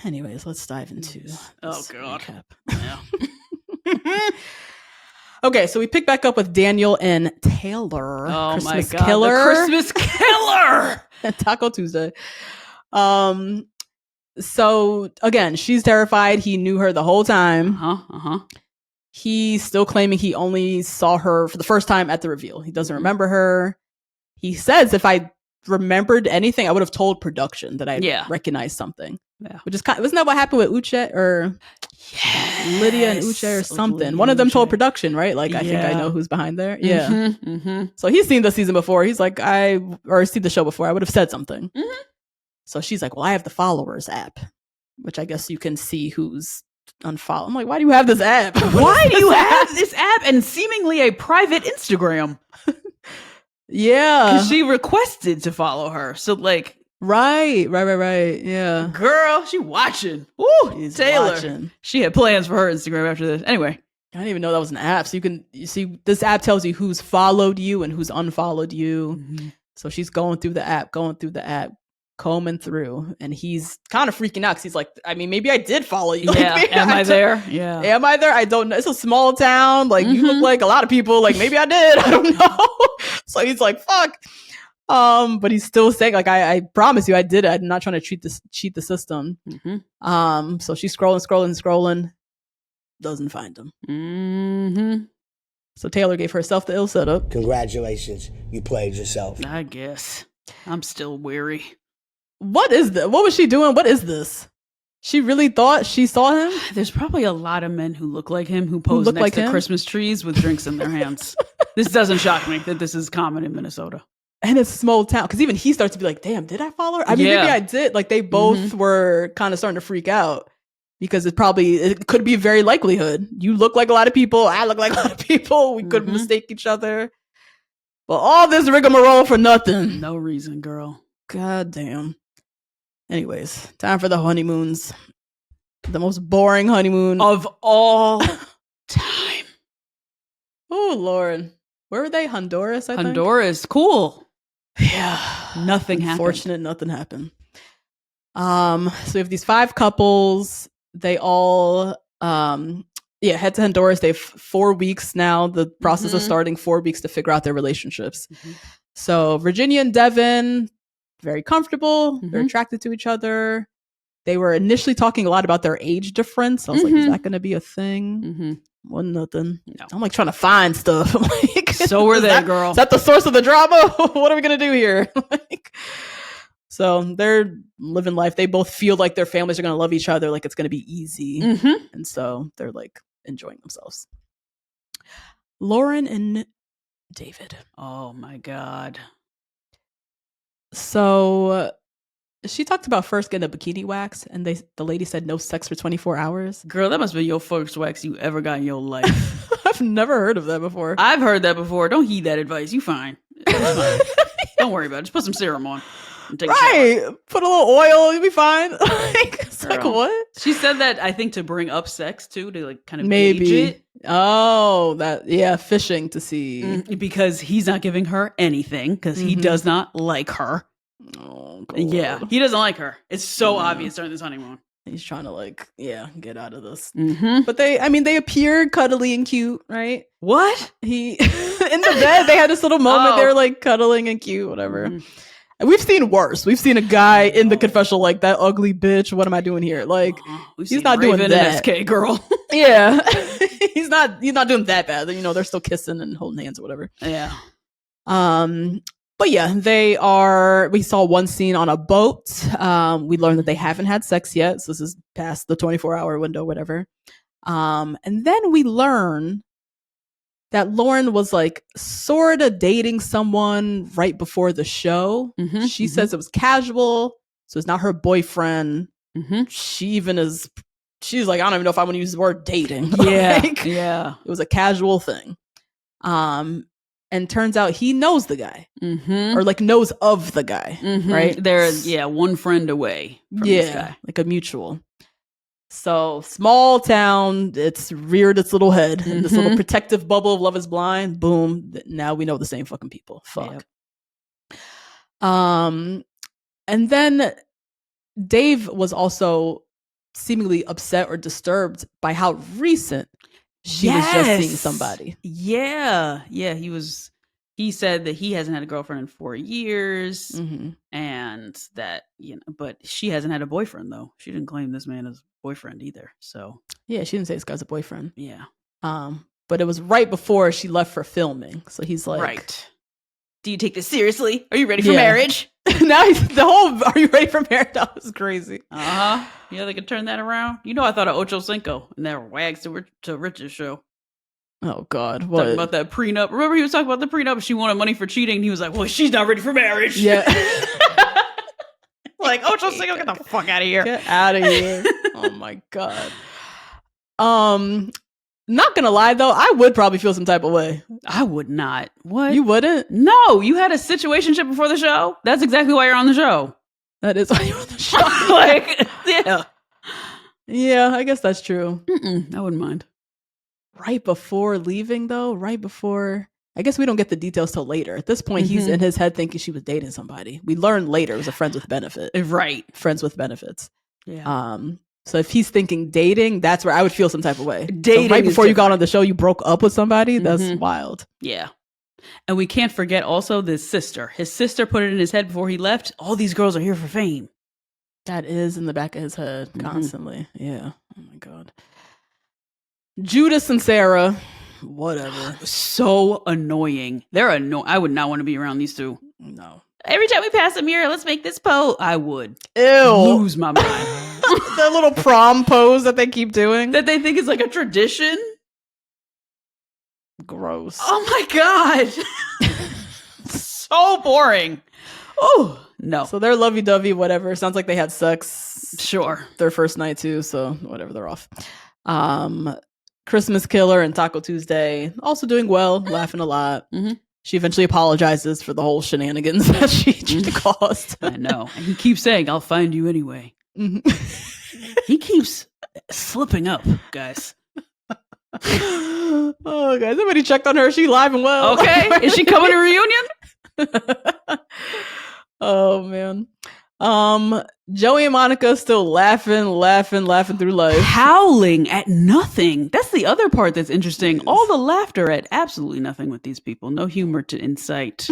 Anyways, let's dive into this God. recap. Yeah. Okay, so we pick back up with Daniel and Taylor. Oh Christmas my God, Killer. the Christmas Killer. Taco Tuesday. So again, she's terrified. He knew her the whole time. He's still claiming he only saw her for the first time at the reveal. He doesn't remember her. He says, if I remembered anything, I would have told production that I recognized something. Yeah. Which is wasn't that what happened with Uche or Lydia and Uche or something? Lydia One of them told production, right? Like, I think I know who's behind there. Yeah. So he's seen the season before. He's like, or seen the show before. I would have said something. So she's like, well, I have the followers app, which I guess you can see who's unfollow. I'm like, why do you have this app? Why do you have this app and seemingly a private Instagram? Yeah. Because she requested to follow her. So like, Right. Yeah. Girl, she watching. Ooh, She's Taylor. watching. She had plans for her Instagram after this. Anyway. I didn't even know that was an app. So you see, this app tells you who's followed you and who's unfollowed you. So she's going through the app, combing through, and he's kind of freaking out because he's like, I mean, maybe I did follow you. Yeah. Like, am I there? Yeah. Am I there? I don't know. It's a small town. Like, you look like a lot of people. Like, maybe I did. I don't know. So he's like, fuck. But he's still saying, like, I promise you I did it. I'm not trying to cheat the system. So she's scrolling. Doesn't find him. So Taylor gave herself the ill setup. Congratulations. You played yourself. I guess. I'm still weary. What is this? What was she doing? What is this? She really thought she saw him? There's probably a lot of men who look like him who pose next to Christmas trees with drinks in their hands. This doesn't shock me that this is common in Minnesota. And it's a small town. Because even he starts to be like, damn, did I follow her? I mean, maybe I did. Like, they both were kind of starting to freak out. Because it could be a very likelihood. You look like a lot of people. I look like a lot of people. We could mistake each other. But all this rigmarole for nothing. No reason, girl. God damn. Anyways, time for the honeymoons. The most boring honeymoon of all time. Oh, Lord. Where were they? Honduras, I think? Honduras. Cool. Yeah. Nothing happened. Unfortunate, nothing happened. So we have these 5 couples. They all head to Honduras. They have 4 weeks now. The process of starting 4 weeks to figure out their relationships. So Virginia and Devin, very comfortable. They're attracted to each other. They were initially talking a lot about their age difference. I was like, is that going to be a thing? Wasn't nothing. No. I'm like trying to find stuff. I'm like, so were they, girl. Is that the source of the drama? What are we going to do here? So they're living life. They both feel like their families are going to love each other. Like it's going to be easy. And so they're like enjoying themselves. Lauren and David. Oh my God. So she talked about first getting a bikini wax, and the lady said no sex for 24 hours. Girl, that must be your first wax you ever got in your life. I've never heard of that before. I've heard that before. Don't heed that advice. You fine. Don't worry about it. Just put some serum on. Right. Put a little oil, you'll be fine. It's like, what? She said that, I think, to bring up sex too, to like kind of maybe gauge it. Oh, fishing to see. Because he's not giving her anything because he does not like her. Oh, God. Yeah, he doesn't like her. It's so obvious during this honeymoon. He's trying to get out of this. But they appear cuddly and cute, right? What? In the bed, they had this little moment. They were like cuddling and cute, whatever. And we've seen worse. We've seen a guy in the confessional like, that ugly bitch. What am I doing here? Like, he's not doing that. SK, girl. Yeah, he's not doing that bad. You know, they're still kissing and holding hands or whatever. Yeah. But yeah, we saw one scene on a boat. We learned that they haven't had sex yet. So this is past the 24-hour window, whatever. And then we learn that Lauren was like sort of dating someone right before the show. She says it was casual. So it's not her boyfriend. She's like, I don't even know if I want to use the word dating. Yeah. Yeah. It was a casual thing. And turns out he knows the guy or like knows of the guy, right? They're one friend away from this guy. Like a mutual. So small town, it's reared its little head in this little protective bubble of Love is Blind. Boom. Now we know the same fucking people. Fuck. Yep. And then Dave was also seemingly upset or disturbed by how recent she was just seeing somebody. Yeah. He said that he hasn't had a girlfriend in 4 years, and that, but she hasn't had a boyfriend though. She didn't claim this man as boyfriend either. So yeah, she didn't say this guy's a boyfriend. Yeah. But it was right before she left for filming. So he's like, right. Do you take this seriously? Are you ready for marriage? Now the whole "Are you ready for marriage?" That was crazy. Yeah, they could turn that around. I thought of Ocho Cinco in that Wags to Riches show. Oh God, what? Talking about that prenup. Remember he was talking about the prenup. She wanted money for cheating. And he was like, "Well, she's not ready for marriage." Yeah. Like, Ocho Cinco, get the fuck out of here. Get out of here. Oh my God. Not gonna lie though, I would probably feel some type of way. I would not. What? You wouldn't? No, you had a situationship before the show. That's exactly why you're on the show. That is why you're on the show. Yeah. Yeah, I guess that's true. I wouldn't mind. Right before leaving though, I guess we don't get the details till later. At this point, he's in his head thinking she was dating somebody. We learned later it was a friends with benefit. Right. Friends with benefits. Yeah. So if he's thinking dating, that's where I would feel some type of way. Dating so right before you got on the show, you broke up with somebody. That's wild. Yeah. And we can't forget also his sister. His sister put it in his head before he left. All these girls are here for fame. That is in the back of his head constantly. Yeah. Oh my God. Judas and Sarah, whatever. So annoying. They're annoying. I would not want to be around these two. No. Every time we pass a mirror, let's make this pose. I would. Ew. Lose my mind. That little prom pose that they keep doing. That they think is like a tradition. Gross. Oh my God. So boring. Oh, no. So they're lovey-dovey, whatever. Sounds like they had sex. Sure. Their first night too, so whatever, they're off. Christmas Killer and Taco Tuesday also doing well, laughing a lot. She eventually apologizes for the whole shenanigans that she caused. I know. And he keeps saying, "I'll find you anyway." He keeps slipping up, guys. Oh, guys, somebody checked on her. Is she live and well? Okay. Is she coming to reunion? Oh, man. Joey and Monica still laughing through life. Howling at nothing. That's the other part that's interesting. All the laughter at absolutely nothing with these people. No humor in sight.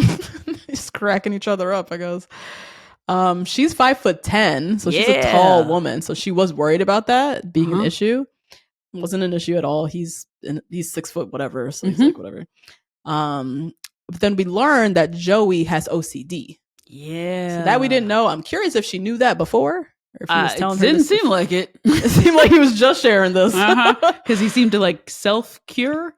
Just cracking each other up, I guess. She's 5'10", so she's a tall woman. So she was worried about that being an issue. It wasn't an issue at all. He's 6 foot whatever, so he's like whatever. But then we learned that Joey has OCD. Yeah. So that we didn't know. I'm curious if she knew that before. Or if he was telling her. It didn't seem like it. It seemed like he was just sharing this. Because he seemed to like self-cure,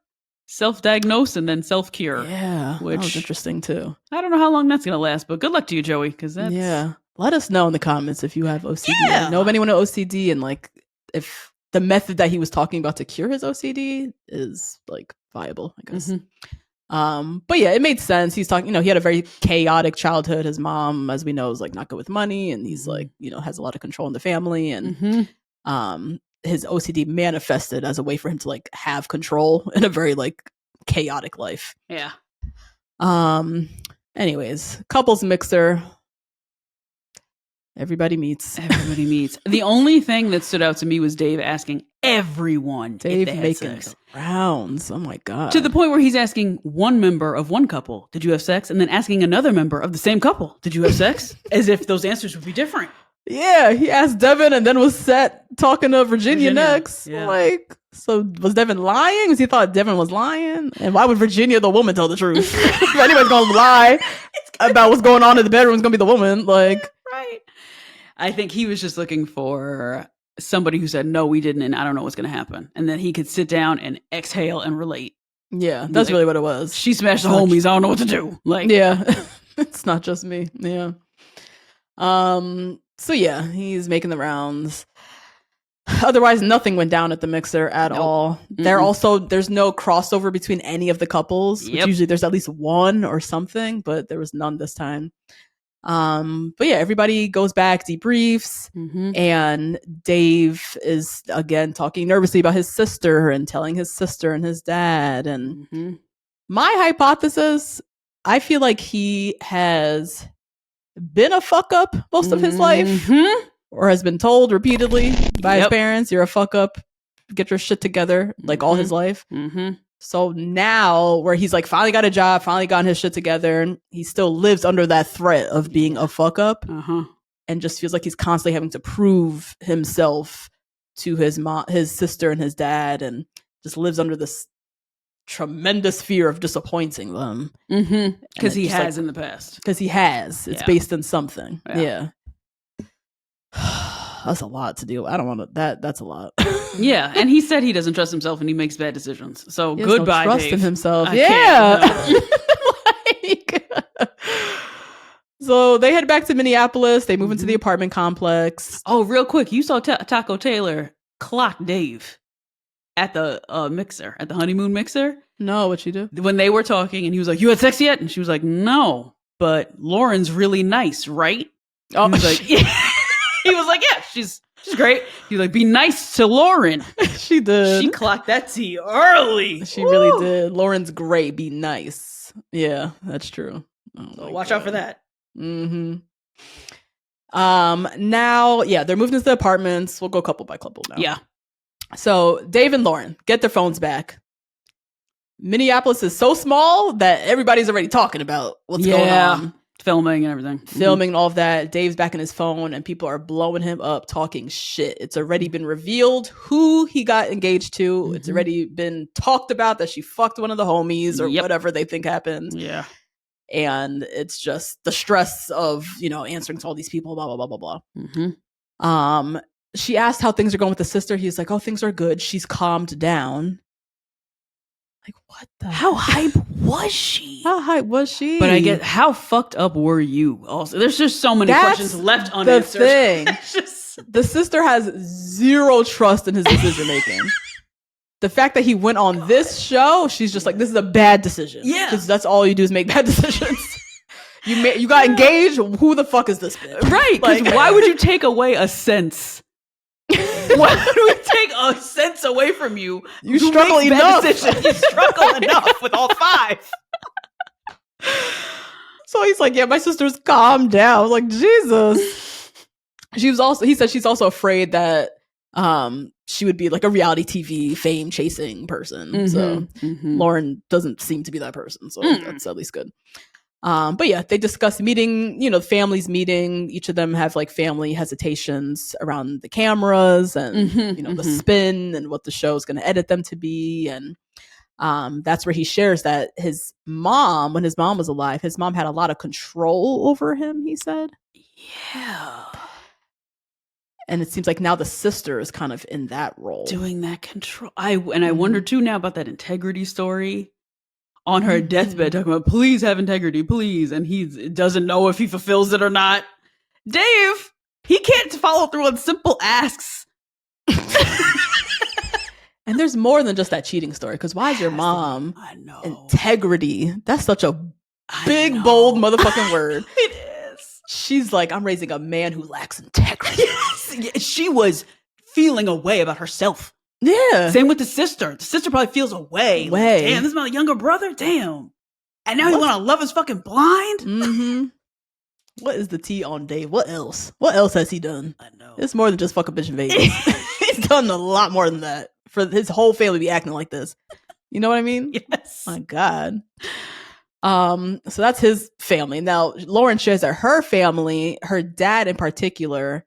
self-diagnose, and then self-cure. Yeah. Which that was interesting too. I don't know how long that's going to last, but good luck to you, Joey. Because that's... Yeah. Let us know in the comments if you have OCD. Yeah. Know of anyone with OCD and like if the method that he was talking about to cure his OCD is like viable, I guess. But yeah, it made sense. He's talking, he had a very chaotic childhood. His mom, as we know, is like not good with money, and he's like, has a lot of control in the family, and his OCD manifested as a way for him to like have control in a very like chaotic life. Yeah. Anyways, couples mixer. Everybody meets. The only thing that stood out to me was Dave asking everyone Dave if they had making sex. Rounds. Oh my God. To the point where he's asking one member of one couple, "Did you have sex?" And then asking another member of the same couple, "Did you have sex?" As if those answers would be different. Yeah, he asked Devin and then was set talking to Virginia next. Yeah. Like, so was Devin lying? Because he thought Devin was lying? And why would Virginia, the woman, tell the truth? If anybody's going to lie about what's going on in the bedroom, it's going to be the woman. Like, right. I think he was just looking for somebody who said, "No, we didn't, and I don't know what's going to happen." And then he could sit down and exhale and relate. Yeah, that's really what it was. She smashed the homies. I don't know what to do. Like, yeah, it's not just me. Yeah. So yeah, he's making the rounds. Otherwise, nothing went down at the mixer at all. There's no crossover between any of the couples. Which usually there's at least one or something, but there was none this time. But yeah, everybody goes back, debriefs, and Dave is again talking nervously about his sister and telling his sister and his dad. And my hypothesis, I feel like he has been a fuck up most of his life. or has been told repeatedly by his parents, you're a fuck up, get your shit together, like all his life. So now where he's like finally got a job, finally gotten his shit together, and he still lives under that threat of being a fuck up, and just feels like he's constantly having to prove himself to his mom, his sister, and his dad, and just lives under this tremendous fear of disappointing them. Because he has in the past. Because he has. It's based in something. Yeah. That's a lot to do. I don't want to. That's a lot. Yeah, and he said he doesn't trust himself and he makes bad decisions. So goodbye, no trust Dave. in himself. I So they head back to Minneapolis. They move into the apartment complex. Oh, real quick, you saw Taco Taylor clock Dave at the mixer, at the honeymoon mixer. No, what'd she do? When they were talking, and he was like, "You had sex yet?" And she was like, "No, but Lauren's really nice, right?" Oh, he was like, "Yeah." He was like, "Yeah, she's great." He was like, "Be nice to Lauren." She did. She clocked that tea early. She really did. Lauren's great. Be nice. Yeah, that's true. So watch out for that. Now, they're moving into the apartments. We'll go couple by couple now. Yeah. So Dave and Lauren get their phones back. Minneapolis is so small that everybody's already talking about what's going on. Filming and everything. Filming and all of that. Dave's back in his phone and people are blowing him up, talking shit. It's already been revealed who he got engaged to. It's already been talked about that she fucked one of the homies or whatever they think happened. Yeah. And it's just the stress of, answering to all these people, blah, blah, blah, blah, blah. She asked how things are going with the sister. He's like, oh, things are good. She's calmed down. Like, what the How hype was she? How hype was she? But I get, how fucked up were you also? There's just so many questions left unanswered. The thing. The sister has zero trust in his decision making. The fact that he went on this show, she's just like, this is a bad decision. Yeah. Because that's all you do is make bad decisions. You got engaged. Who the fuck is this bitch? Right. Because why would you take away a sense? Why would we take a sense away from you? You struggle enough. You struggle enough with all five. So he's like, yeah, my sister's calmed down. I was like, Jesus. He said she's also afraid that she would be like a reality TV fame chasing person. So Lauren doesn't seem to be that person. So that's at least good. But yeah, they discuss meeting, families meeting. Each of them have like family hesitations around the cameras and, the spin and what the show is going to edit them to be. And that's where he shares that his mom, when his mom was alive, his mom had a lot of control over him, he said. Yeah. And it seems like now the sister is kind of in that role. Doing that control. I wonder too now about that integrity story. On her deathbed, talking about, please have integrity, please. And he doesn't know if he fulfills it or not. Dave, he can't follow through on simple asks. And there's more than just that cheating story. Because why is your mom? I know. Integrity. That's such a big, bold motherfucking word. It is. She's like, I'm raising a man who lacks integrity. Yes. She was feeling a way about herself. Yeah. Same with the sister. The sister probably feels a way. Like, damn, this is my younger brother? Damn. And now you want to love his fucking blind? What is the tea on Dave? What else? What else has he done? I know. It's more than just fuck a bitch in Vegas. He's done a lot more than that. For his whole family to be acting like this. You know what I mean? Yes. My God. So that's his family. Now, Lauren shares that her family, her dad in particular,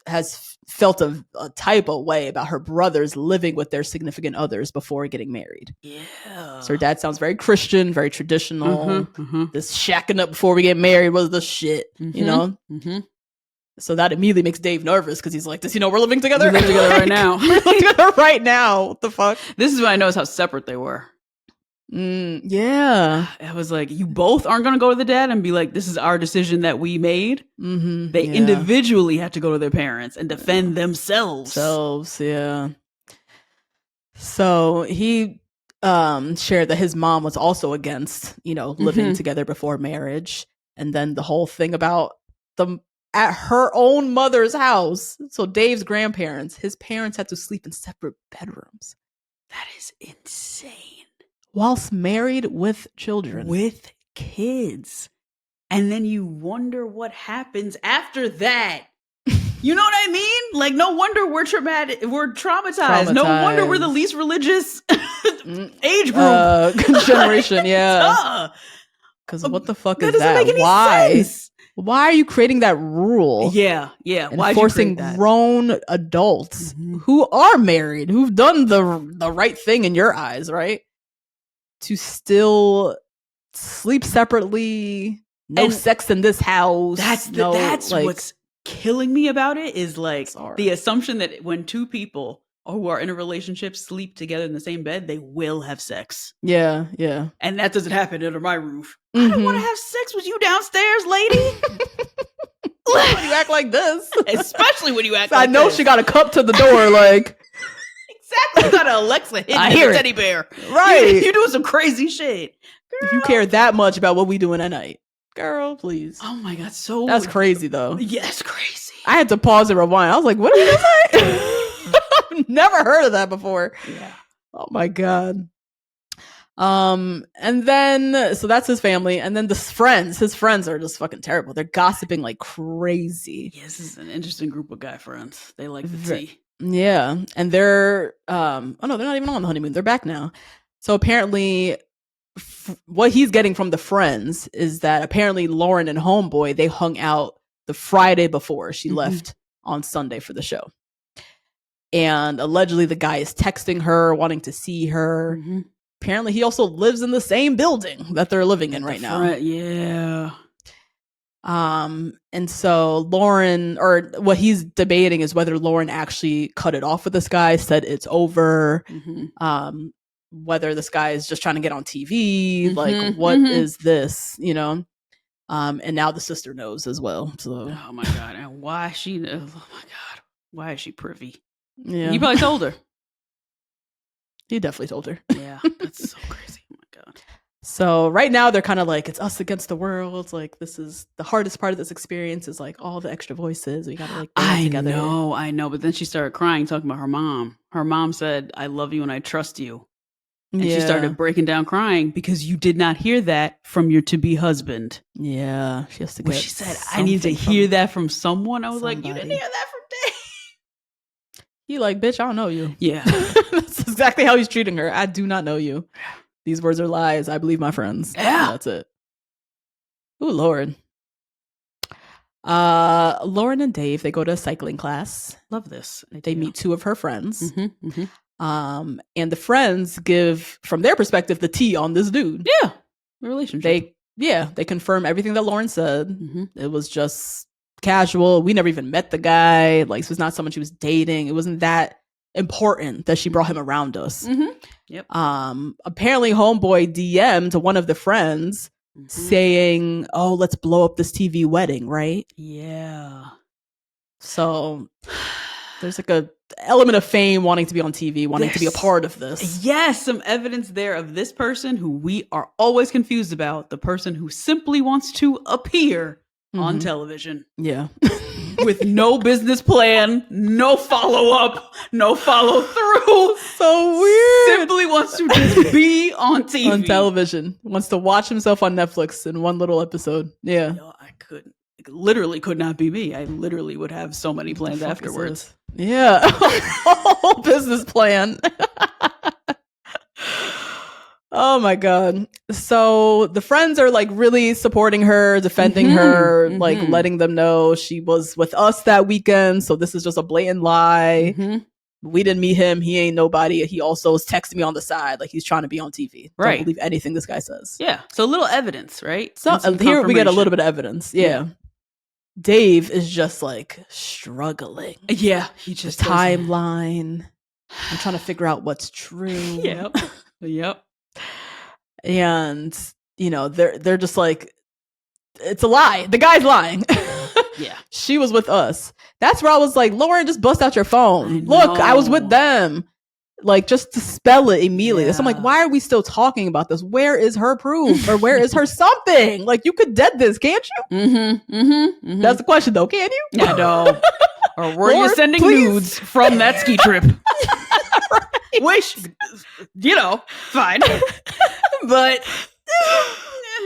has felt a type of way about her brothers living with their significant others before getting married. Yeah. So her dad sounds very Christian, very traditional. This shacking up before we get married was the shit, you know? So that immediately makes Dave nervous because he's like, does he know we're living together? We're living together right now. We're living together right now. What the fuck? This is when I noticed how separate they were. Yeah. I was like, you both aren't going to go to the dad and be like, this is our decision that we made. They individually have to go to their parents and defend themselves. Yeah. So he shared that his mom was also against, living together before marriage. And then the whole thing about them at her own mother's house. So Dave's grandparents, his parents had to sleep in separate bedrooms. That is insane. Whilst married with children. With kids. And then you wonder what happens after that. You know what I mean? Like, no wonder we're traumatized. No wonder we're the least religious age group. Generation, yeah. Because what the fuck is that? Doesn't make any sense. Why are you creating that rule? Yeah. And forcing grown adults who are married, who've done the right thing in your eyes, right? To still sleep separately, no sex in this house. That's what's killing me about it is like the assumption that when two people who are in a relationship sleep together in the same bed, they will have sex. Yeah. And that doesn't happen under my roof. I don't want to have sex with you downstairs, lady. When you act like this. Especially when you act like this. I know she got a cup to the door, like. Exactly. You got an Alexa hidden in a teddy bear. Right. You're doing some crazy shit. Girl. If you care that much about what we doing at night. Girl, please. Oh my God. That's crazy, though. Yeah, that's crazy. I had to pause and rewind. I was like, what did you say? I've never heard of that before. Yeah. Oh my God. And then, so that's his family. And then his friends are just fucking terrible. They're gossiping like crazy. Yeah, this is an interesting group of guy friends. They like the tea. Yeah. And they're, oh no, they're not even on the honeymoon. They're back now. So apparently what he's getting from the friends is that apparently Lauren and Homeboy, they hung out the Friday before she left on Sunday for the show. And allegedly the guy is texting her, wanting to see her. Apparently he also lives in the same building that they're living in right now. Yeah. And so Lauren, or what he's debating is whether Lauren actually cut it off with this guy, said it's over. Whether this guy is just trying to get on TV, like what is this, you know? And now the sister knows as well. So oh my God. And why is she privy? Yeah. You probably told her. He definitely told her. Yeah. That's so crazy. Oh my God. So right now they're kind of like, it's us against the world. It's like, this is the hardest part of this experience is like all the extra voices. We got to like bring it together. I know. But then she started crying, talking about her mom. Her mom said, I love you and I trust you. And she started breaking down crying because you did not hear that from your to-be husband. Yeah. She has to get she said, I need to hear that from someone. I was like, you didn't hear that from Dave. He like, bitch, I don't know you. Yeah. That's exactly how he's treating her. I do not know you. These words are lies. I believe my friends. Yeah. That's it. Ooh, Lord. Lauren and Dave, they go to a cycling class. Love this. They meet two of her friends. And the friends give, from their perspective, the tea on this dude. Yeah. The relationship. They confirm everything that Lauren said. It was just casual. We never even met the guy. Like, this was not someone she was dating. It wasn't that important that she brought him around us. Yep. Apparently Homeboy DM'd to one of the friends saying, oh, let's blow up this TV wedding, right? Yeah. So there's like a element of fame, wanting to be on TV, wanting to be a part of this. Yes, some evidence there of this person who we are always confused about, the person who simply wants to appear on television. Yeah. With no business plan, no follow-up, no follow-through. So weird. Simply wants to just be on TV. On television. Wants to watch himself on Netflix in one little episode. Yeah. Yo, I couldn't. It literally could not be me. I literally would have so many plans afterwards. Yeah. Whole business plan. Oh my God. So the friends are like really supporting her, defending her, like letting them know she was with us that weekend. So this is just a blatant lie. We didn't meet him. He ain't nobody. He also is texting me on the side. Like he's trying to be on TV. Right. Don't believe anything this guy says. Yeah. So a little evidence, right? So here we get a little bit of evidence. Yeah. Dave is just like struggling. Yeah. He just timeline. I'm trying to figure out what's true. Yep. And you know, they're just like, it's a lie. The guy's lying. Yeah. She was with us. That's where I was like, Lauren, just bust out your phone. Look, I was with them. Like, just to spell it immediately. So I'm like, why are we still talking about this? Where is her proof? Or where is her something? Like, you could dead this, can't you? That's the question, though. Can you? I know. Or were you sending nudes from that ski trip? Which, you know, fine. But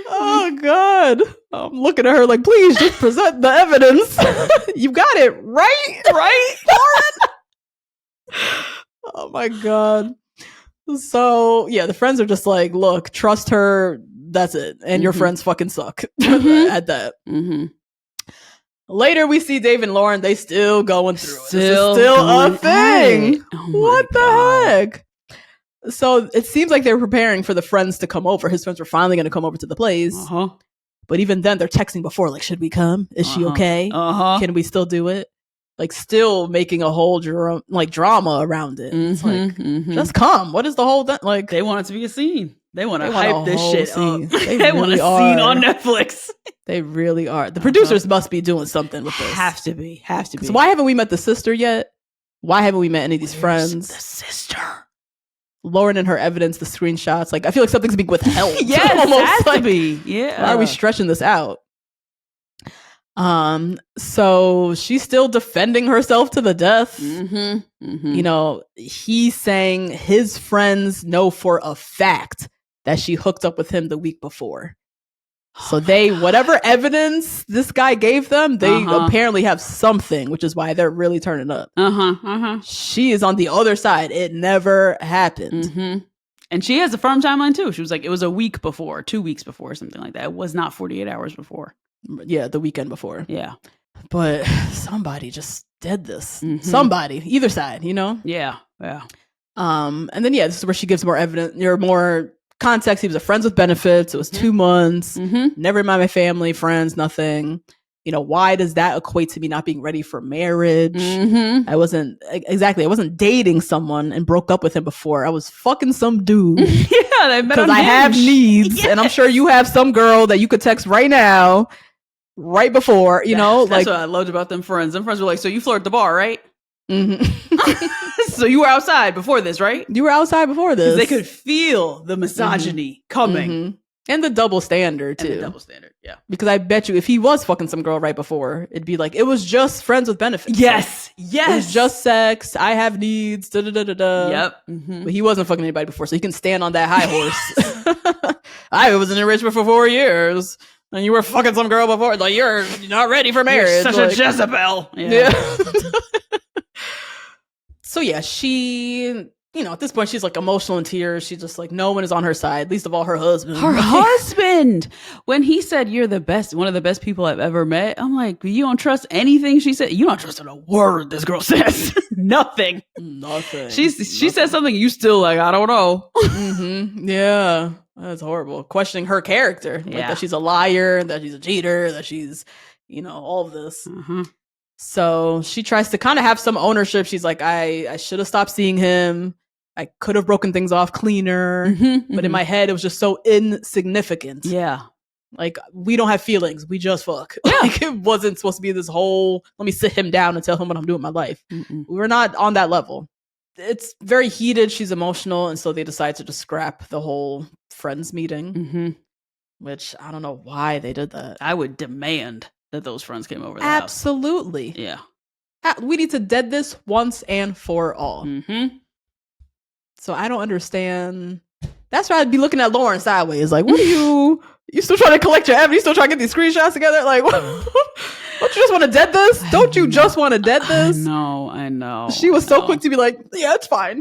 Oh God. I'm looking at her like, please just present the evidence. You got it right, Lauren? Oh my God. So yeah, the friends are just like, look, trust her. That's it. And your friends fucking suck at that. Later, we see Dave and Lauren. They still going through it. This is still a thing. What the heck? So it seems like they were preparing for the friends to come over. His friends were finally going to come over to the place. But even then, they're texting before, like, should we come? Is she okay? Can we still do it? Like, still making a whole drama around it. It's like, just come. What is the whole thing? Like, they want it to be a scene. They want to hype this shit scene. up. They want a scene on Netflix. They really are. The producers must be doing something with this. Have to be. So why haven't we met the sister yet? Why haven't we met any of these friends? The sister. Lauren and her evidence, the screenshots. Like, I feel like something's being withheld. Yes, it has to be. Yeah. Why are we stretching this out? So she's still defending herself to the death. You know, he's saying his friends know for a fact that she hooked up with him the week before. So whatever evidence this guy gave them, they apparently have something, which is why they're really turning up. She is on the other side. It never happened. And she has a firm timeline too. She was like, it was a week before, 2 weeks before, something like that. It was not 48 hours before. Yeah, the weekend before. Yeah. But somebody just did this. Somebody, either side, you know? Yeah. And then, this is where she gives more evidence, more context. He was a friends with benefits. It was 2 months. Never mind my family, friends, nothing. You know, why does that equate to me not being ready for marriage? I wasn't dating someone and broke up with him before. I was fucking some dude. Because I have needs. And I'm sure you have some girl that you could text right now, right before, you know. That's what I loved about them friends. Them friends were like, so you flirt at the bar, right? So you were outside before this, right? You were outside before this. They could feel the misogyny coming. And the double standard, too. Yeah. Because I bet you if he was fucking some girl right before, it'd be like, it was just friends with benefits. Yes. It was just sex. I have needs. Yep. But he wasn't fucking anybody before, so he can stand on that high horse. I was in a relationship for 4 years. And you were fucking some girl before. Like, you're not ready for marriage. You're such a Jezebel. Yeah. So, she, you know, at this point, she's like emotional in tears. She's just like, no one is on her side, least of all her husband. Her husband! When he said, you're the best, one of the best people I've ever met, I'm like, you don't trust anything she said? You don't trust a word this girl says. Nothing. She said something, you still like, I don't know. Yeah. That's horrible. Questioning her character. Like that she's a liar, that she's a cheater, that she's, you know, all of this. So she tries to kind of have some ownership. She's like, I should have stopped seeing him. I could have broken things off cleaner. But in my head, it was just so insignificant. Yeah. Like, we don't have feelings. We just fuck. Like, it wasn't supposed to be this whole, let me sit him down and tell him what I'm doing in my life. We're not on that level. It's very heated. She's emotional. And so they decide to just scrap the whole friends meeting. Which, I don't know why they did that. I would demand that those friends came over the Absolutely. house. Yeah. We need to dead this once and for all. So I don't understand. That's why I'd be looking at Lauren sideways. Like, what are you still trying to collect your evidence? You still trying to get these screenshots together? Like, what? Don't you just want to dead this? Don't you just want to dead this? I know. She was so quick to be like, yeah, it's fine.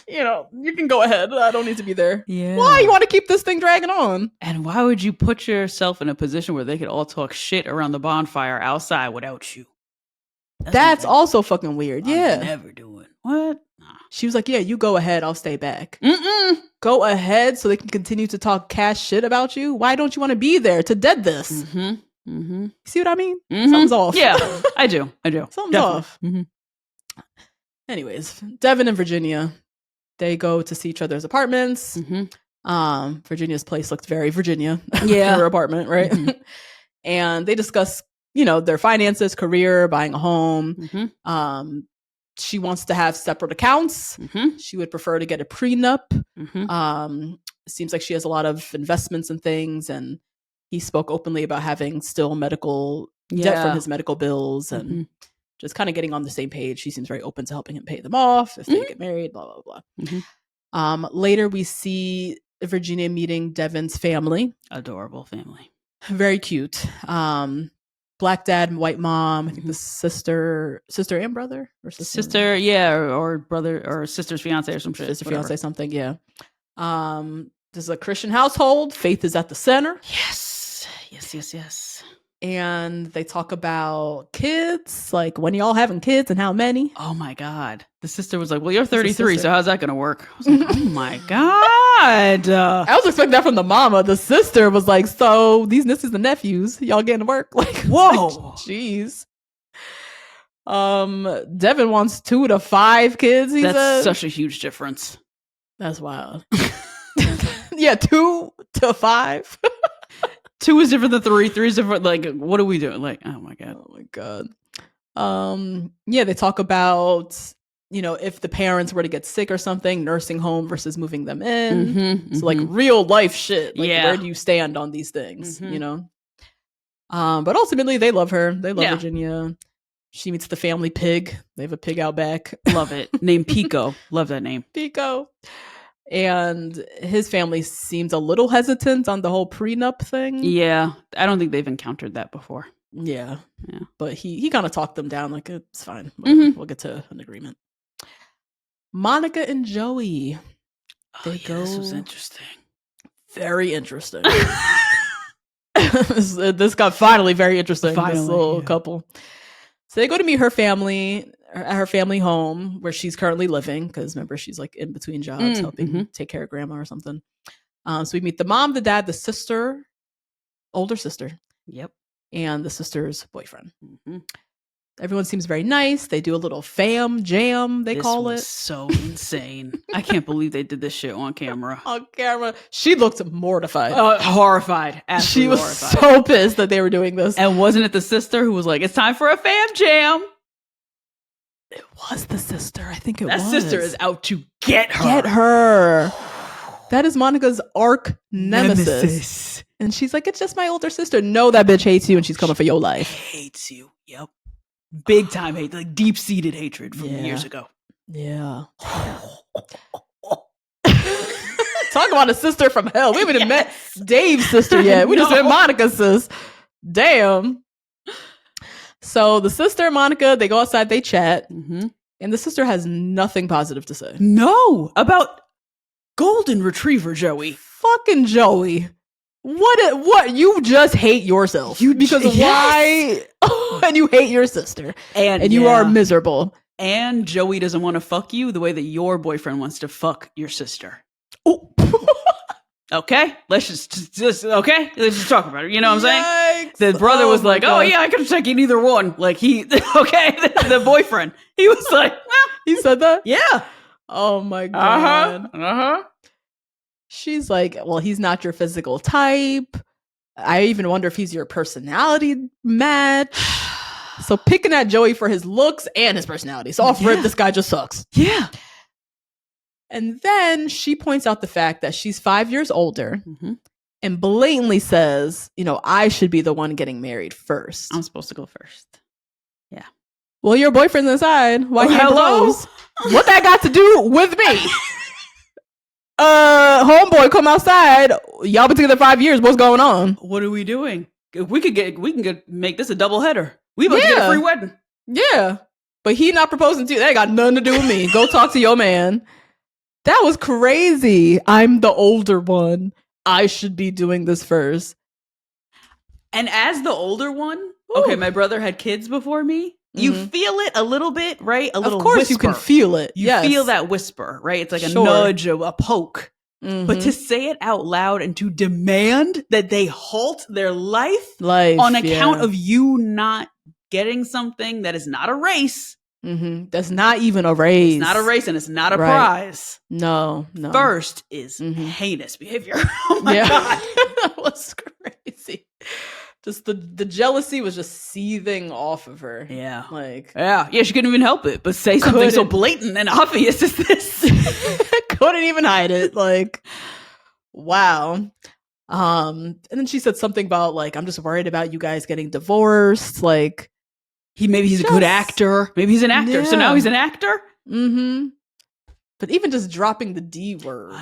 You know, you can go ahead. I don't need to be there. Yeah. Why? You want to keep this thing dragging on? And why would you put yourself in a position where they could all talk shit around the bonfire outside without you? That's also fucking weird. I'm never doing. What? Nah. She was like, yeah, you go ahead. I'll stay back. Go ahead so they can continue to talk cash shit about you. Why don't you want to be there to dead this? See what I mean? Something's off. Yeah, I do. Something's off. Anyways, Devin and Virginia, they go to see each other's apartments. Virginia's place looked very Virginia. Her apartment, right? And they discuss, you know, their finances, career, buying a home. She wants to have separate accounts. She would prefer to get a prenup. Seems like she has a lot of investments and things, and he spoke openly about having still medical debt from his medical bills and just kind of getting on the same page. She seems very open to helping him pay them off if they get married, blah, blah, blah. Later we see Virginia meeting Devin's family. Adorable family. Very cute. Black dad and white mom. I think the sister and brother, or sister, yeah, or brother or sister's fiance or some shit. Sister, fiance, something, yeah. This is a Christian household. Faith is at the center. Yes. And they talk about kids, like when y'all having kids and how many. Oh my God. The sister was like, well, you're 33, so how's that going to work? I was like, oh my God. I was expecting that from the mama. The sister was like, so these nieces and nephews, y'all getting to work? Like, whoa. Jeez. Devin wants 2 to 5 kids, he That's said. such a huge difference. That's wild. Yeah, 2 to 5. 2 is different than 3. 3 is different. Like, what are we doing? Like, oh my God. Yeah, they talk about, if the parents were to get sick or something, nursing home versus moving them in. So like real life shit. Like, where do you stand on these things? But ultimately they love her. They love Virginia. She meets the family pig. They have a pig out back. Love it. Named Pico. Love that name. Pico. And his family seems a little hesitant on the whole prenup thing. Yeah. I don't think they've encountered that before. Yeah. But he kind of talked them down like, it's fine. We'll get to an agreement. Monica and Joey. This was interesting. Very interesting. This got finally very interesting. This little couple. So they go to meet her family at her family home where she's currently living, because remember, she's like in between jobs helping take care of grandma or something. So we meet the mom, the dad, the sister, older sister. Yep. And the sister's boyfriend. Everyone seems very nice. They do a little fam jam, they call it. So insane. I can't believe they did this shit on camera. On camera. She looked mortified. Horrified. Absolutely she was horrified. So pissed that they were doing this. And wasn't it the sister who was like, it's time for a fam jam? It was the sister. I think it was. That sister is out to get her. Get her. That is Monica's arch nemesis. And she's like, it's just my older sister. No, that bitch hates you and she's coming for your life. Hates you. Yep. Big time hate. Like deep-seated hatred from years ago. Yeah. Talk about a sister from hell. We haven't even met Dave's sister yet. We just met Monica's sis. Damn. So the sister and Monica, they go outside, they chat. And the sister has nothing positive to say. No. About golden retriever Joey. Fucking Joey. What? You just hate yourself. Why? And you hate your sister. And you are miserable. And Joey doesn't want to fuck you the way that your boyfriend wants to fuck your sister. Oh. Okay, let's just let's just talk about it. You know what I'm saying? The brother was like, God. "Oh yeah, I could have taken either one." Like the boyfriend, he was like, he said that. Yeah. Oh my God. Uh-huh. She's like, well, he's not your physical type. I even wonder if he's your personality match. So picking at Joey for his looks and his personality. So off rip, this guy just sucks. Yeah. And then she points out the fact that she's 5 years older and blatantly says, I should be the one getting married first. I'm supposed to go first. Yeah. Well, your boyfriend's inside. Why he propose? What that got to do with me? Homeboy, come outside. Y'all been together 5 years. What's going on? What are we doing? We can make this a double header. We about to get a free wedding. Yeah. But he not proposing to you. That ain't got nothing to do with me. Go talk to your man. That was crazy. I'm the older one. I should be doing this first. And as the older one, okay, my brother had kids before me. You feel it a little bit, right? A little. Of course, whisper. you can feel it. You feel that whisper, right? It's like a nudge, a poke. But to say it out loud and to demand that they halt their life on account of you not getting something that is not a race. That's not even a race. It's not a race and it's not a prize. No. First is heinous behavior. Oh my God. That was crazy. Just the jealousy was just seething off of her. Yeah. She couldn't even help it, but say something so blatant and obvious as this. Couldn't even hide it. Wow. And then she said something about I'm just worried about you guys getting divorced. He's a good actor. Maybe he's an actor. Yeah. So now he's an actor? But even just dropping the D word.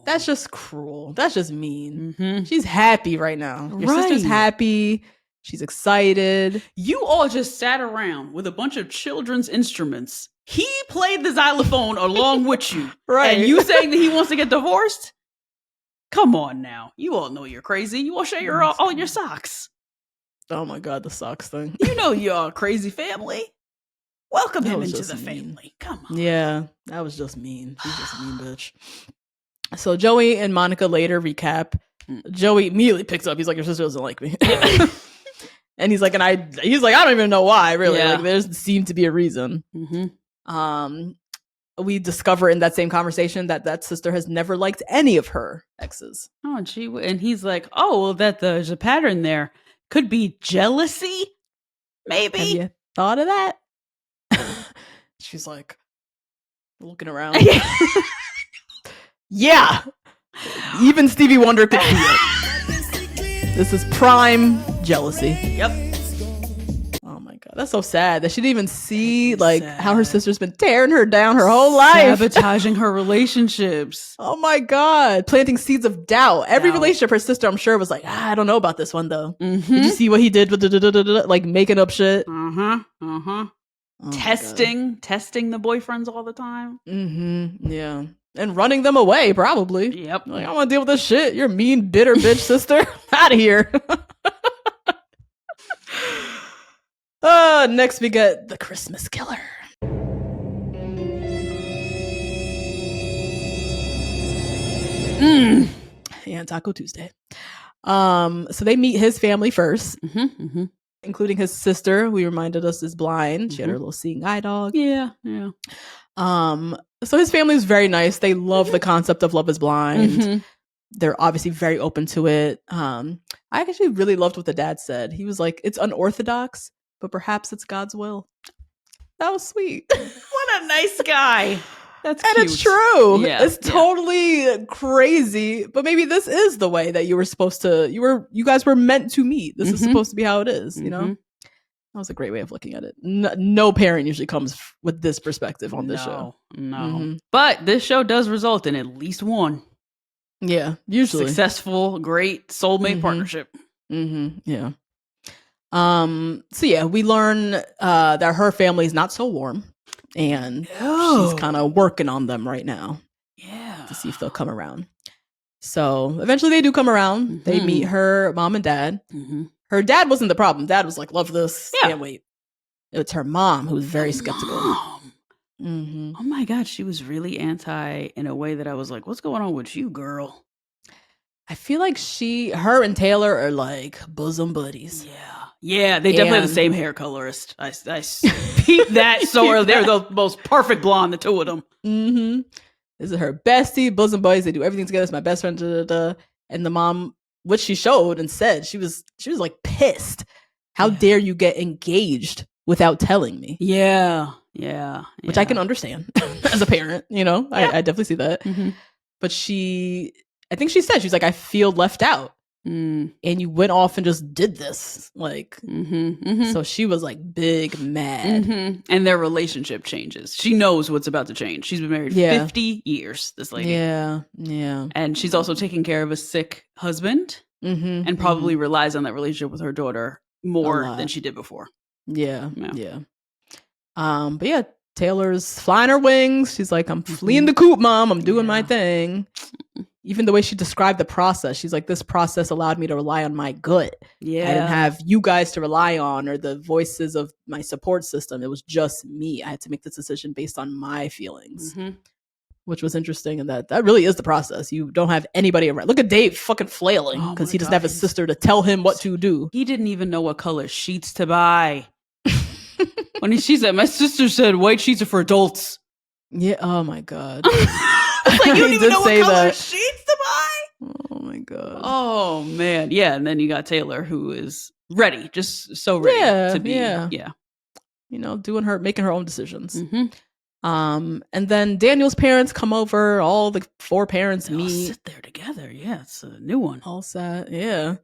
That's just cruel. That's just mean. She's happy right now. Your sister's happy. She's excited. You all just sat around with a bunch of children's instruments. He played the xylophone along with you. Right. And you saying that he wants to get divorced? Come on now. You all know you're crazy. You all share all your socks. Oh my God, the socks thing. You know you're a crazy family. Welcome him into the family. Come on. Yeah, that was just mean. She's just a mean bitch. So Joey and Monica later recap. Joey immediately picks up. He's like, your sister doesn't like me. And he's like, I don't even know why, really. Yeah. Like, there doesn't seem to be a reason. We discover in that same conversation that sister has never liked any of her exes. Oh, gee. And he's like, oh, well, there's a pattern there. Could be jealousy, maybe. Have you thought of that? She's like, looking around. Yeah. Even Stevie Wonder could see it. This is prime jealousy. Yep. Oh my God. That's so sad that she didn't even see how her sister's been tearing her down her whole life. Sabotaging her relationships. Oh my God. Planting seeds of doubt. Every relationship her sister, I'm sure, was like, I don't know about this one though. Did you see what he did with like making up shit? Oh testing the boyfriends all the time. Yeah. And running them away, probably. Yep. Like, I don't want to deal with this shit. You're mean, bitter bitch sister. Out of here. Next we get the Christmas killer. Yeah, Taco Tuesday. So they meet his family first, including his sister, who he reminded us is blind. She had her little seeing eye dog. Yeah. So his family is very nice. They love the concept of Love is Blind. They're obviously very open to it. I actually really loved what the dad said. He was like, it's unorthodox, but perhaps it's God's will. That was sweet. What a nice guy. That's cute. And it's true. Yeah, it's totally crazy, but maybe this is the way that you were supposed to, you guys were meant to meet. This is supposed to be how it is, you know? That was a great way of looking at it. No parent usually comes with this perspective on this show. No. But this show does result in at least one. Yeah, usually. Successful, great soulmate partnership. Yeah. So yeah, we learn that her family is not so warm. And she's kind of working on them right now. Yeah. To see if they'll come around. So eventually they do come around. They meet her mom and dad. Her dad wasn't the problem. Dad was like, love this. Yeah. Can't wait. It's her mom who was very skeptical. Oh my God. She was really anti in a way that I was like, what's going on with you, girl? I feel like her and Taylor are like bosom buddies. Yeah, they definitely have the same hair colorist. I peeped that so early. They're the most perfect blonde, the two of them. This is her bestie, bosom buddies. They do everything together. It's my best friend. And the mom, what she showed and said, she was like pissed. How dare you get engaged without telling me? Yeah. Which I can understand as a parent, you know? Yeah. I definitely see that. But I think she said, she's like, I feel left out. And you went off and just did this. Like, so she was like big mad. And their relationship changes. She knows what's about to change. She's been married 50 years, this lady. Yeah. And she's also taking care of a sick husband and probably relies on that relationship with her daughter more than she did before. Yeah. But yeah, Taylor's flying her wings. She's like, I'm fleeing the coop, mom. I'm doing my thing. Even the way she described the process, she's like, this process allowed me to rely on my gut. Yeah. I didn't have you guys to rely on or the voices of my support system. It was just me. I had to make this decision based on my feelings, which was interesting. And that really is the process. You don't have anybody around. Look at Dave fucking flailing because he doesn't have a sister to tell him what to do. He didn't even know what color sheets to buy. When she said, my sister said white sheets are for adults. Yeah. Oh my God. Like, you don't even know what color sheets to buy? Oh my God. Oh man. Yeah. And then you got Taylor, who is ready, just so ready to be. Yeah. You know, making her own decisions. And then Daniel's parents come over, all the four parents they meet. All sit there together. Yeah. It's a new one. All set. Yeah.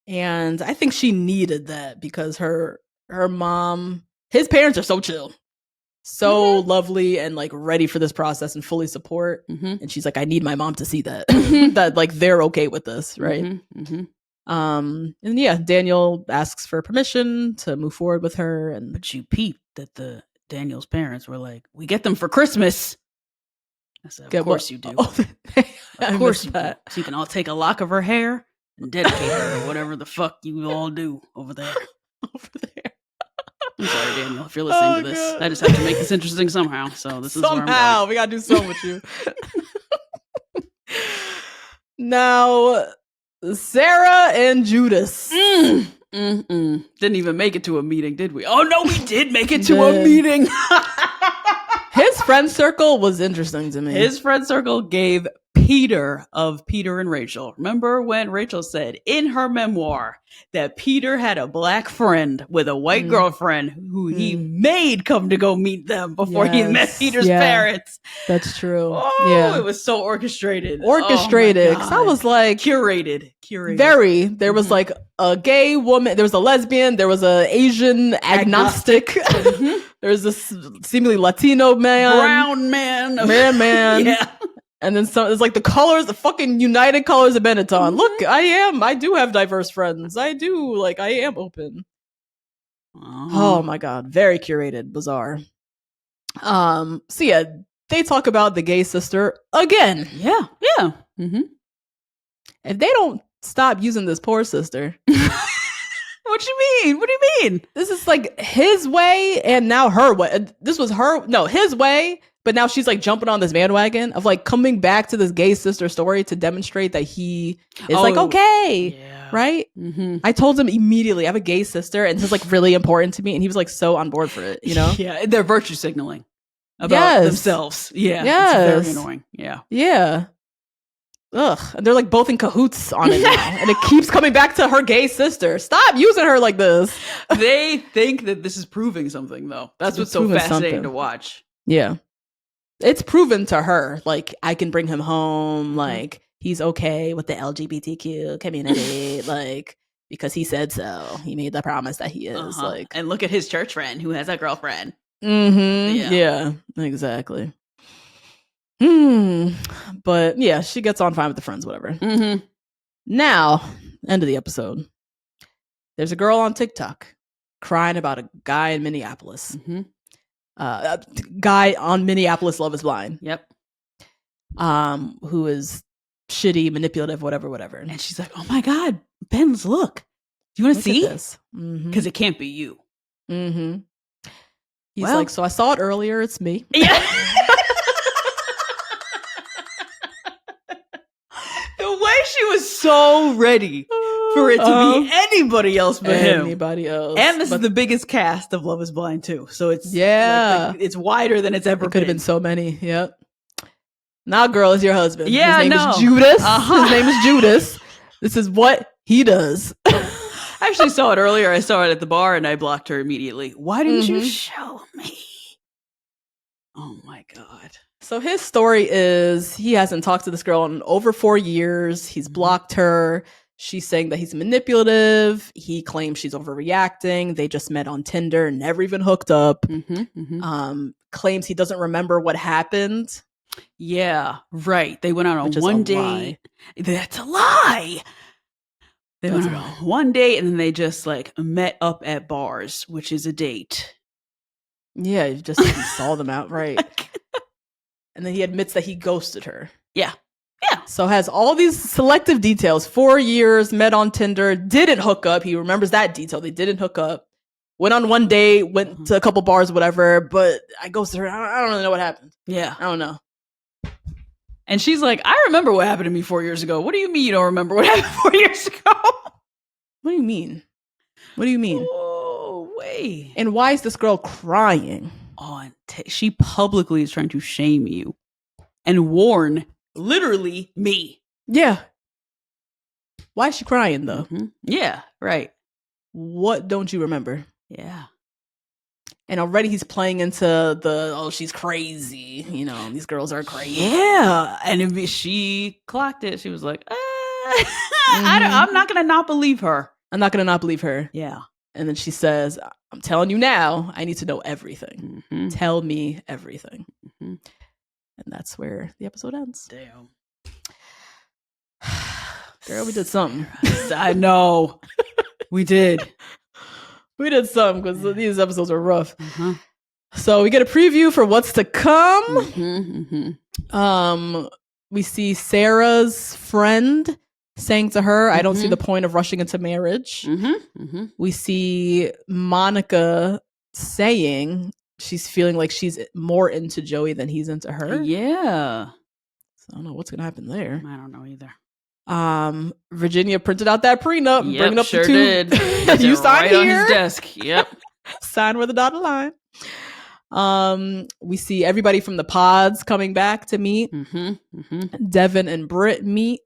And I think she needed that because her mom, his parents are so chill. so lovely and like ready for this process and fully support. And she's like, I need my mom to see that, that like they're okay with this, right? And yeah, Daniel asks for permission to move forward with her, and but you peeped that the Daniel's parents were like, we get them for Christmas. I said, of course you do. Of course you do. So you can all take a lock of her hair and dedicate her or whatever the fuck you all do over there. I'm sorry, Daniel, if you're listening to this. God. I just have to make this interesting somehow. So this is where I'm going. We gotta do something with you. Now, Sarah and Judas. Didn't even make it to a meeting, did we? Oh no, we did make it to a meeting. His friend circle was interesting to me. His friend circle gave Peter of Peter and Rachel. Remember when Rachel said in her memoir that Peter had a black friend with a white girlfriend who he made come to go meet them before he met Peter's parents. That's true. Oh, it was so orchestrated. Because I was like... Curated. Very. There was like a gay woman. There was a lesbian. There was a Asian agnostic. There was this seemingly Latino man. Brown man. Man. Yeah. And then it's like the colors, the fucking United Colors of Benetton. Look, I do have diverse friends. I am open. Oh my God. Very curated. Bizarre. So yeah, they talk about the gay sister again. Yeah. If they don't stop using this poor sister. What you mean? This is like his way and now her way. This was his way. But now she's like jumping on this bandwagon of like coming back to this gay sister story to demonstrate that he is like, okay, right? I told him immediately, I have a gay sister and this is like really important to me. And he was like so on board for it, you know? Yeah, they're virtue signaling about themselves. Yeah, it's very annoying. Yeah. Ugh. And they're like both in cahoots on it now. And it keeps coming back to her gay sister. Stop using her like this. They think that this is proving something though. That's what's so fascinating to watch. Yeah. It's proven to her, like, I can bring him home, like, he's okay with the LGBTQ community, like, because he said so. He made the promise that he is, like. And look at his church friend who has a girlfriend. Yeah, exactly. But, yeah, she gets on fine with the friends, whatever. Now, end of the episode. There's a girl on TikTok crying about a guy in Minneapolis. Guy on Minneapolis Love is Blind. Yep. Who is shitty, manipulative, whatever. And she's like, oh my God, Ben's, look. Do you want to see? This? Because it can't be you. He's like, so I saw it earlier. It's me. Yeah. The way she was so ready for it to be anybody else but him. Anybody else. And this is the biggest cast of Love is Blind too. So it's it's wider than it's ever been. Could have been so many. Yep. Now, girl, is your husband. Yeah, his name is Judas. His name is Judas. This is what he does. I actually saw it earlier. I saw it at the bar and I blocked her immediately. Why didn't you show me? Oh my God. So his story is he hasn't talked to this girl in over 4 years. He's blocked her. She's saying that he's manipulative. He claims she's overreacting. They just met on Tinder, never even hooked up. Claims he doesn't remember what happened. Yeah, right. They went out on one date. That's a lie. They went on one date and then they just like met up at bars, which is a date. Yeah, you just saw them out, right? And then he admits that he ghosted her. Yeah. So has all these selective details. 4 years, met on Tinder, didn't hook up. He remembers that detail. They didn't hook up. Went on one date, went to a couple bars, whatever. But I ghosted her. I don't really know what happened. Yeah. I don't know. And she's like, I remember what happened to me 4 years ago. What do you mean you don't remember what happened 4 years ago? What do you mean? What do you mean? Oh, wait. And why is this girl crying? She publicly is trying to shame you and warn literally me. Yeah. Why is she crying though? Yeah, right. What don't you remember? Yeah. And already he's playing into she's crazy. You know, these girls are crazy. Yeah. And if she clocked it, she was like, I'm not going to not believe her. I'm not going to not believe her. Yeah. And then she says, I'm telling you now, I need to know everything. Tell me everything. And that's where the episode ends. Damn. Girl, we did something. I know. We did. We did something because these episodes are rough. So we get a preview for what's to come. We see Sarah's friend saying to her, I don't see the point of rushing into marriage. We see Monica saying she's feeling like she's more into Joey than he's into her. Yeah. So I don't know what's going to happen there. I don't know either. Virginia printed out that prenup, bringing up sure the two. Did. You signed right here. On his desk. Yep. Sign with a dotted line. We see everybody from the pods coming back to meet. Devin and Britt meet.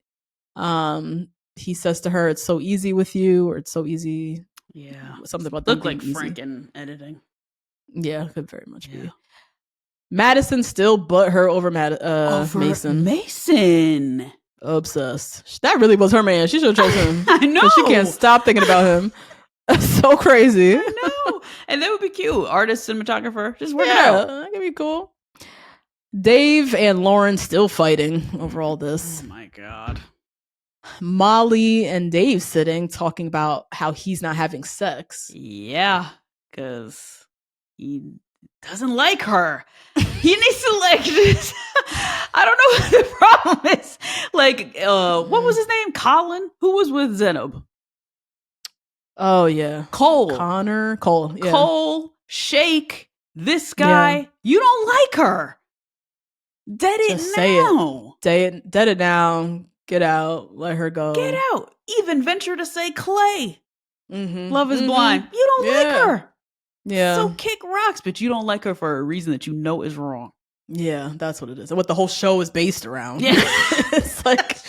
He says to her, it's so easy with you, or it's so easy. Yeah. Something about look like easy. Frank in editing. Yeah, could very much be. Madison still butt her over Mason. Mason. Obsessed. That really was her man. She should have chosen him. I know. She can't stop thinking about him. That's so crazy. I know. And that would be cute. Artist, cinematographer. Just work it out. That could be cool. Dave and Lauren still fighting over all this. Oh my God. Molly and Dave sitting talking about how he's not having sex. Yeah, because he doesn't like her. He needs to like this. I don't know what the problem is. Like, what was his name? Colin? Who was with Zenob? Oh, yeah. Cole. Cole. Yeah. Cole, Shake, this guy. Yeah. You don't like her. Dead it Just now. Say it. Dead it now. Get out. Let her go. Get out. Even venture to say Clay. Love is blind. You don't like her. Yeah. So kick rocks, but you don't like her for a reason that you know is wrong. Yeah, that's what it is. And what the whole show is based around. Yeah. It's like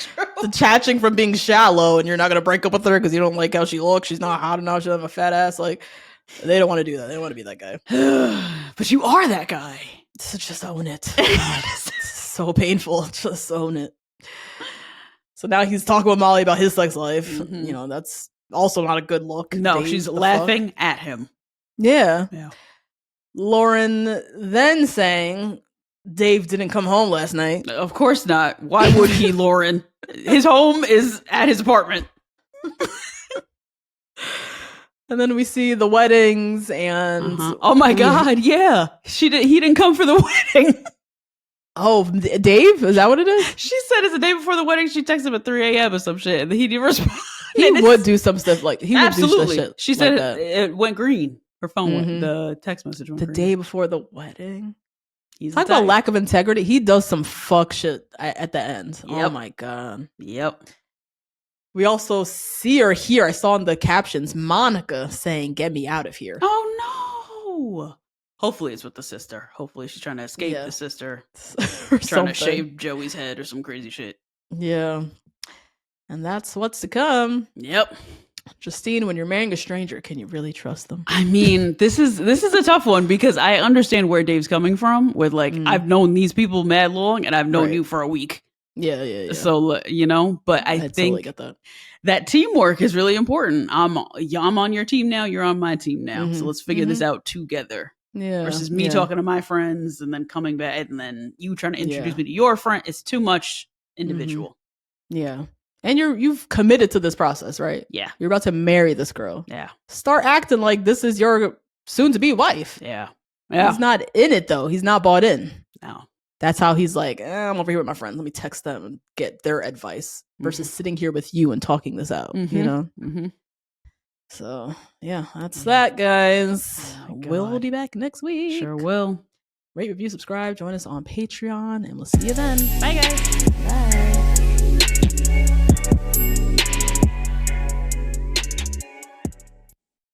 detaching from being shallow, and you're not going to break up with her because you don't like how she looks. She's not hot enough. She doesn't have a fat ass. Like, they don't want to do that. They don't want to be that guy. But you are that guy. So just own it. It's so painful. Just own it. So now he's talking with Molly about his sex life. You know, that's also not a good look. No, Dave, she's laughing at him. Yeah. Lauren then saying Dave didn't come home last night. Of course not. Why would he, Lauren? His home is at his apartment. And then we see the weddings and oh my God, yeah. He didn't come for the wedding. Oh, Dave? Is that what it is? She said it's the day before the wedding. She texted him at 3 a.m. or some shit, and he didn't respond. He would do some stuff like he would absolutely. Do shit she said like that. It went green. Her phone went. The text message went the green. Day before the wedding. He's talk about lack of integrity. He does some fuck shit at the end. Yep. Oh my God. Yep. We also see or hear. I saw in the captions Monica saying, "Get me out of here." Oh no. Hopefully it's with the sister. Hopefully she's trying to escape the sister. Or trying to shave Joey's head or some crazy shit. Yeah. And that's what's to come. Yep. Justine, when you're marrying a stranger, can you really trust them? I mean, this is a tough one because I understand where Dave's coming from with like, I've known these people mad long and I've known you for a week. Yeah. So, you know, but I think totally get that teamwork is really important. I'm on your team now. You're on my team now. So let's figure this out together. Yeah. Versus me talking to my friends and then coming back and then you trying to introduce me to your friend. It's too much individual. Yeah. And you've committed to this process, right? Yeah. You're about to marry this girl. Yeah. Start acting like this is your soon to be wife. Yeah. He's not in it though. He's not bought in. No. That's how he's like, I'm over here with my friends. Let me text them and get their advice versus sitting here with you and talking this out, you know? So, yeah, that's that, guys. We'll be back next week. Sure will. Rate, review, subscribe. Join us on Patreon, and we'll see you then. Bye, guys. Bye.